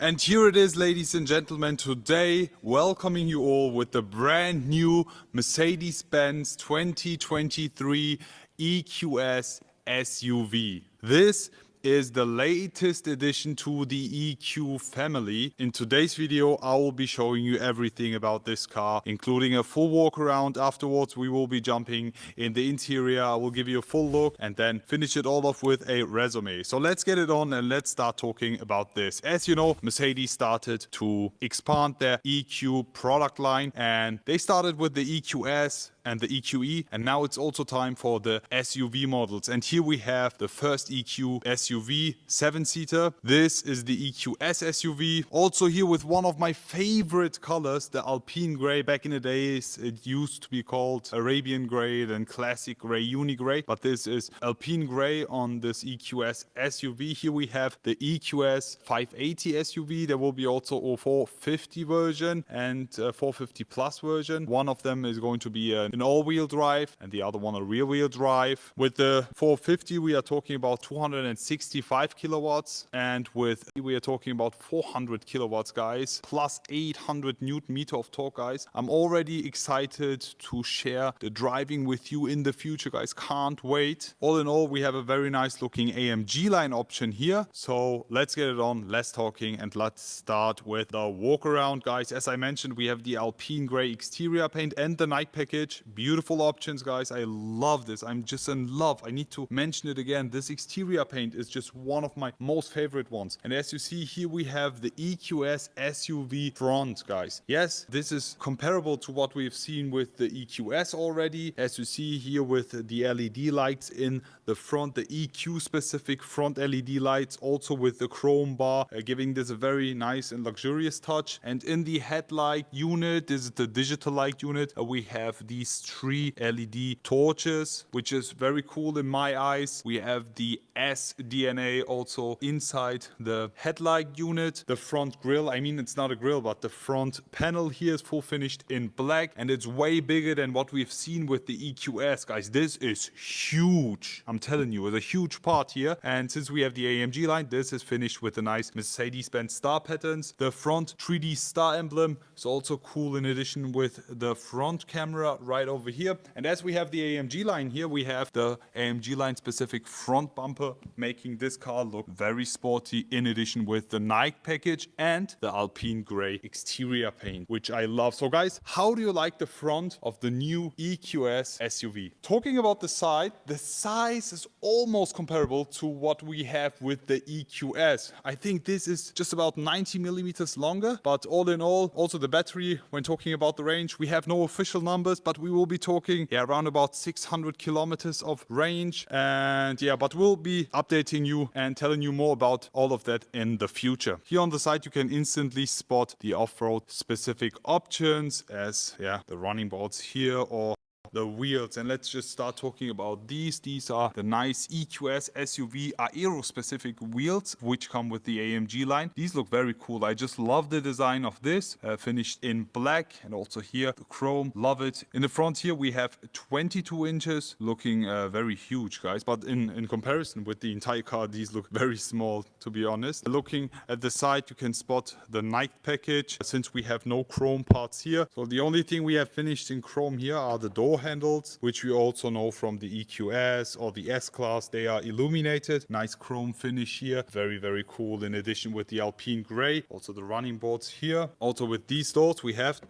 And here it is, ladies and gentlemen, today welcoming you all with the brand new Mercedes-Benz 2023 EQS SUV. This is the latest addition to the EQ family. In today's video, I will be showing you everything about this car, including a full walk around. Afterwards, we will be jumping in the interior. I will give you a full look and then finish it all off with a resume. So let's get it on and let's start talking about this. As you know, Mercedes started to expand their EQ product line, and they started with the EQS and the EQE, and now it's also time for the SUV models. And here we have the first EQ SUV 7-seater. This is the EQS SUV. Also here with one of my favorite colors, the Alpine Grey. Back in the days, it used to be called Arabian Grey, then Classic Grey, Uni Grey, but this is Alpine Grey on this EQS SUV. Here we have the EQS 580 SUV. There will be also a 450 version and a 450 plus version. One of them is going to be an all-wheel drive and the other one a rear-wheel drive. With the 450 we are talking about 265 kilowatts, and with we are talking about 400 kilowatts, guys, plus 800 newton meter of torque, guys. I'm already excited to share the driving with you in the future, guys. Can't wait. All in all, we have a very nice looking AMG line option here. So let's get it on, less talking, and let's start with the walk around, guys. As I mentioned, we have the Alpine Grey exterior paint and the night package. Beautiful options, guys. I love this. I'm just in love. I need to mention it again. This exterior paint is just one of my most favorite ones. And as you see here, we have the EQS SUV front, guys. Yes, this is comparable to what we've seen with the EQS already. As you see here with the LED lights in the front, the EQ specific front LED lights, also with the chrome bar, giving this a very nice and luxurious touch. And in the headlight unit, this is the digital light unit, we have these 3 LED torches, which is very cool in my eyes. We have the SDNA also inside the headlight unit. The front grille, I mean, it's not a grille, but the front panel here is full finished in black, and it's way bigger than what we've seen with the EQS, guys. This is huge. I'm telling you, it's a huge part here. And since we have the AMG line, this is finished with the nice Mercedes-Benz star patterns. The front 3D star emblem is also cool, in addition with the front camera right over here. And as we have the AMG line here, we have the AMG line specific front bumper, making this car look very sporty, in addition with the night package and the Alpine Grey exterior paint, which I love. So guys, how do you like the front of the new EQS SUV? Talking about the side, the size is almost comparable to what we have with the EQS. I think this is just about 90 millimeters longer, but all in all, also the battery, when talking about the range, we have no official numbers, but we will be talking around about 600 kilometers of range. And but we'll be updating you and telling you more about all of that in the future. Here on the side, you can instantly spot the off-road specific options, as the running boards here, or the wheels. And let's just start talking about these. These are the nice EQS SUV aero specific wheels, which come with the AMG line. These look very cool. I just love the design of this, finished in black, and also here the chrome, love it. In the front here we have 22 inches, looking very huge, guys, but in comparison with the entire car, these look very small, to be honest. Looking at the side, you can spot the night package, since we have no chrome parts here. So the only thing we have finished in chrome here are the door handles, which we also know from the EQS or the S-Class. They are illuminated. Nice chrome finish here. Very, very cool. In addition with the Alpine Grey, also the running boards here. Also with these doors, we have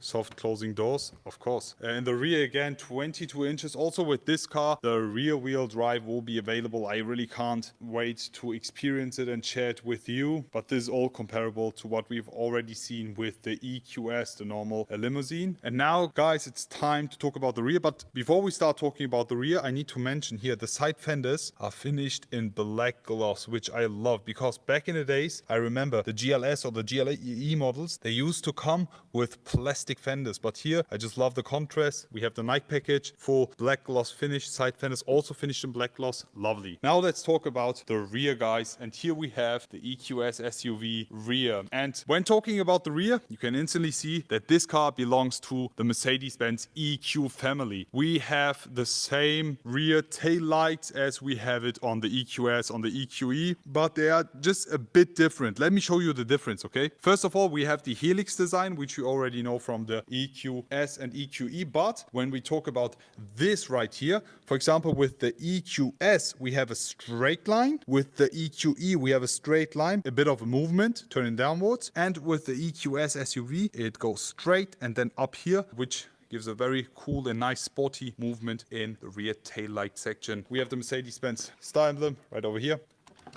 soft closing doors, of course. In the rear again, 22 inches. Also with this car, the rear wheel drive will be available. I really can't wait to experience it and share it with you. But this is all comparable to what we've already seen with the EQS, the normal limousine. And now, guys, it's time to talk about the rear. But before we start talking about the rear, I need to mention here, the side fenders are finished in black gloss, which I love, because back in the days, I remember the GLS or the GLE models, they used to come with plastic plastic fenders, but here I just love the contrast. We have the night package, full black gloss finish, side fenders also finished in black gloss, lovely. Now let's talk about the rear, guys, and here we have the EQS SUV rear. And when talking about the rear, you can instantly see that this car belongs to the Mercedes-Benz EQ family. We have the same rear tail lights as we have it on the EQS, on the EQE, but they are just a bit different. Let me show you the difference, okay? First of all, we have the helix design, which you already know from the EQS and EQE, but when we talk about this right here, for example, with the EQS, we have a straight line. With the EQE, we have a straight line, a bit of a movement, turning downwards. And with the EQS SUV, it goes straight and then up here, which gives a very cool and nice sporty movement in the rear taillight section. We have the Mercedes-Benz star emblem right over here.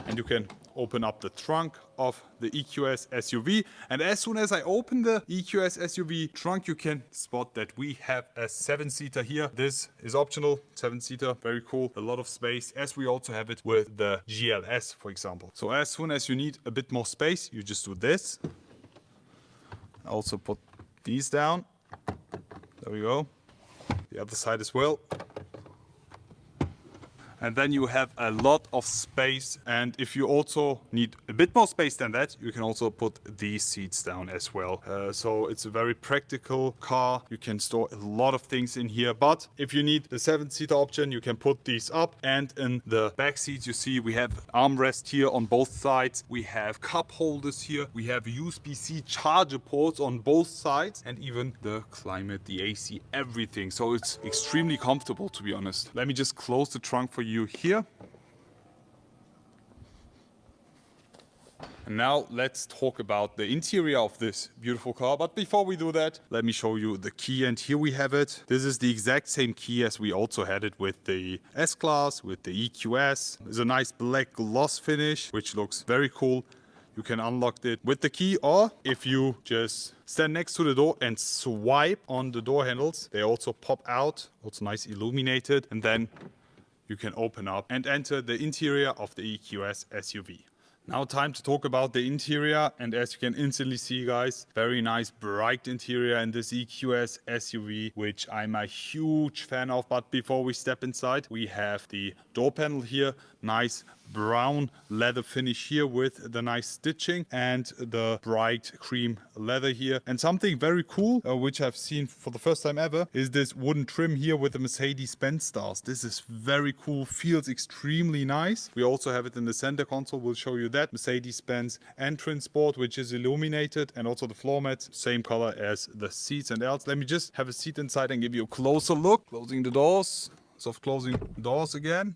And you can open up the trunk of the EQS SUV. And as soon as I open the EQS SUV trunk, you can spot that we have a 7-seater here. This is optional, 7-seater, very cool, a lot of space, as we also have it with the GLS, for example. So as soon as you need a bit more space, you just do this. Also put these down. There we go. The other side as well. And then you have a lot of space. And if you also need a bit more space than that, you can also put these seats down as well. So it's a very practical car. You can store a lot of things in here. But if you need the 7-seater option, you can put these up. And in the back seats, you see we have armrest here on both sides. We have cup holders here. We have USB-C charger ports on both sides. And even the climate, the AC, everything. So it's extremely comfortable, to be honest. Let me just close the trunk for you here. And now let's talk about the interior of this beautiful car. But before we do that, let me show you the key. And here we have it. This is the exact same key as we also had it with the S-Class, with the EQS. There's a nice black gloss finish, which looks very cool. You can unlock it with the key, or if you just stand next to the door and swipe on the door handles, they also pop out, also nice illuminated, and then you can open up and enter the interior of the EQS SUV. Now time to talk about the interior, and as you can instantly see, guys, very nice bright interior in this EQS SUV, which I'm a huge fan of. But before we step inside, we have the door panel here, nice brown leather finish here with the nice stitching and the bright cream leather here. And something very cool, which I've seen for the first time ever, is this wooden trim here with the Mercedes-Benz stars. This is very cool, feels extremely nice. We also have it in the center console, we'll show you that. Mercedes-Benz entrance board, which is illuminated, and also the floor mats, same color as the seats and else. Let me just have a seat inside and give you a closer look. Closing the doors, soft closing doors again.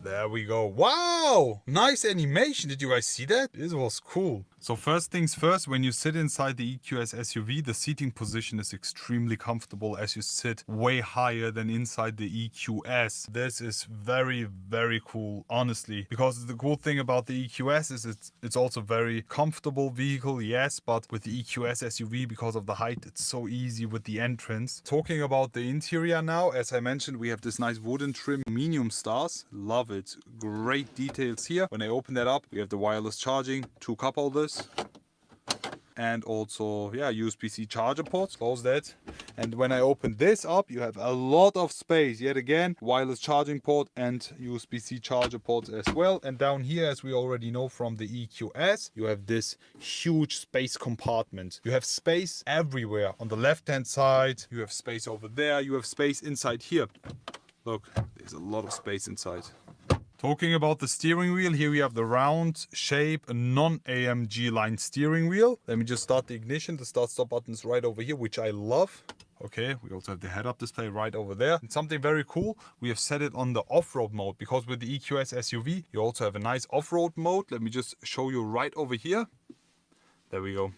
There we go. Wow! Nice animation. Did you guys see that? This was cool. So first things first, when you sit inside the EQS SUV, the seating position is extremely comfortable as you sit way higher than inside the EQS. This is very, very cool, honestly. Because the cool thing about the EQS is it's also very comfortable vehicle, yes, but with the EQS SUV, because of the height, it's so easy with the entrance. Talking about the interior now, as I mentioned, we have this nice wooden trim, aluminum stars. Love it. Great details here. When I open that up, we have the wireless charging, 2 cup holders. And also, yeah, USB-C charger ports. Close that. And when I open this up, you have a lot of space. Yet again, wireless charging port and USB-C charger ports as well. And down here, as we already know from the EQS, you have this huge space compartment. You have space everywhere. On the left-hand side, you have space over there. You have space inside here. Look, there's a lot of space inside. Talking about the steering wheel, here we have the round shape, non-AMG line steering wheel. Let me just start the ignition. The start-stop button is right over here, which I love. Okay, we also have the head-up display right over there. And something very cool, we have set it on the off-road mode, because with the EQS SUV, you also have a nice off-road mode. Let me just show you right over here. There we go.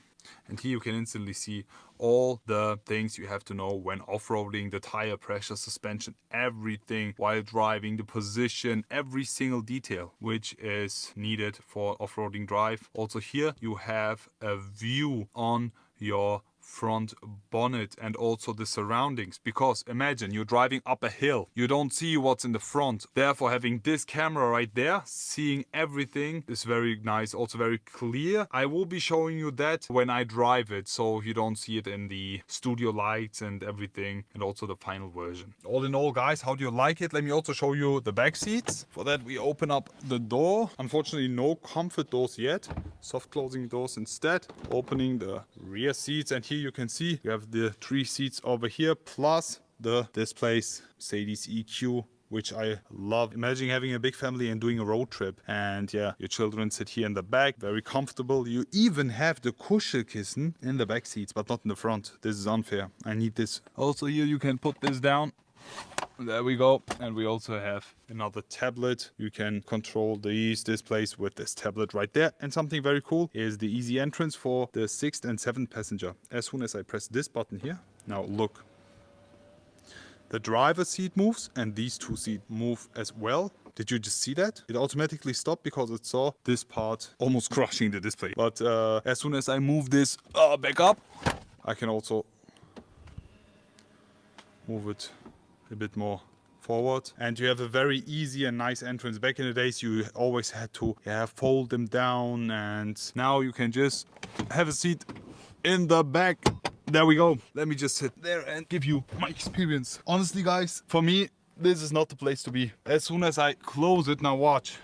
And here you can instantly see all the things you have to know when off-roading, the tire pressure, suspension, everything while driving, the position, every single detail which is needed for off-roading drive. Also here you have a view on your front bonnet and also the surroundings, because imagine you're driving up a hill, you don't see what's in the front. Therefore, having this camera right there, seeing everything is very nice, also very clear. I will be showing you that when I drive it, so you don't see it in the studio lights and everything, and also the final version. All in all, guys, how do you like it? Let me also show you the back seats. For that, we open up the door. Unfortunately, no comfort doors yet. Soft closing doors instead. Opening the rear seats, and here you can see you have the 3 seats over here, plus the displays Mercedes EQ, which I love. Imagine having a big family and doing a road trip, and yeah, your children sit here in the back, very comfortable. You even have the Kuschelkissen in the back seats, but not in the front. This is unfair. I need this. Also here you can put this down. There we go. And we also have another tablet. You can control these displays with this tablet right there. And something very cool is the easy entrance for the 6th and 7th passenger. As soon as I press this button here, now look. The driver's seat moves and these 2 seats move as well. Did you just see that? It automatically stopped because it saw this part almost crushing the display. But as soon as I move this back up, I can also move it a bit more forward, and you have a very easy and nice entrance. Back in the days you always had to fold them down, and now you can just have a seat in the back. There we go. Let me just sit there and give you my experience. Honestly, guys, for me this is not the place to be. As soon as I close it, now watch,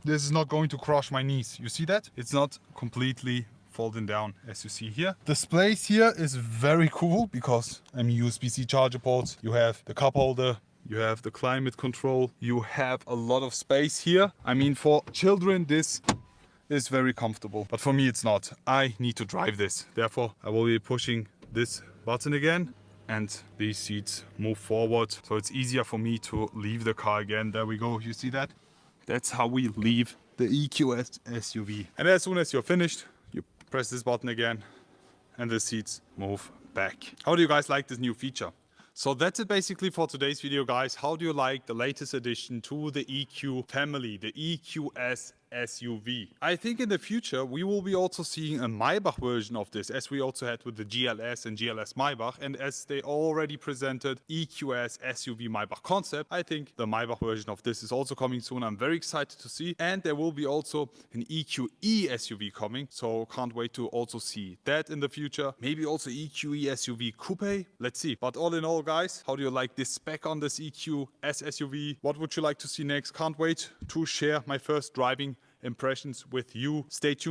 this is not going to crush my knees. You see that? It's not completely folding down, as you see here. The space here is very cool because USB-C charger ports, you have the cup holder, you have the climate control, you have a lot of space here. I mean, for children this is very comfortable, but for me it's not. I need to drive this. Therefore, I will be pushing this button again and these seats move forward, so it's easier for me to leave the car again. There we go. You see that? That's how we leave the EQS SUV. And as soon as you're finished, you press this button again and the seats move back. How do you guys like this new feature? So that's it basically for today's video, guys. How do you like the latest addition to the EQ family, the EQS SUV? I think in the future we will be also seeing a Maybach version of this, as we also had with the GLS and GLS Maybach, and as they already presented EQS SUV Maybach concept, I think the Maybach version of this is also coming soon. I'm very excited to see, and there will be also an EQE SUV coming, so can't wait to also see that in the future. Maybe also EQE SUV Coupe, let's see. But all in all, guys, how do you like this spec on this EQS SUV? What would you like to see next? Can't wait to share my first driving impressions with you. Stay tuned.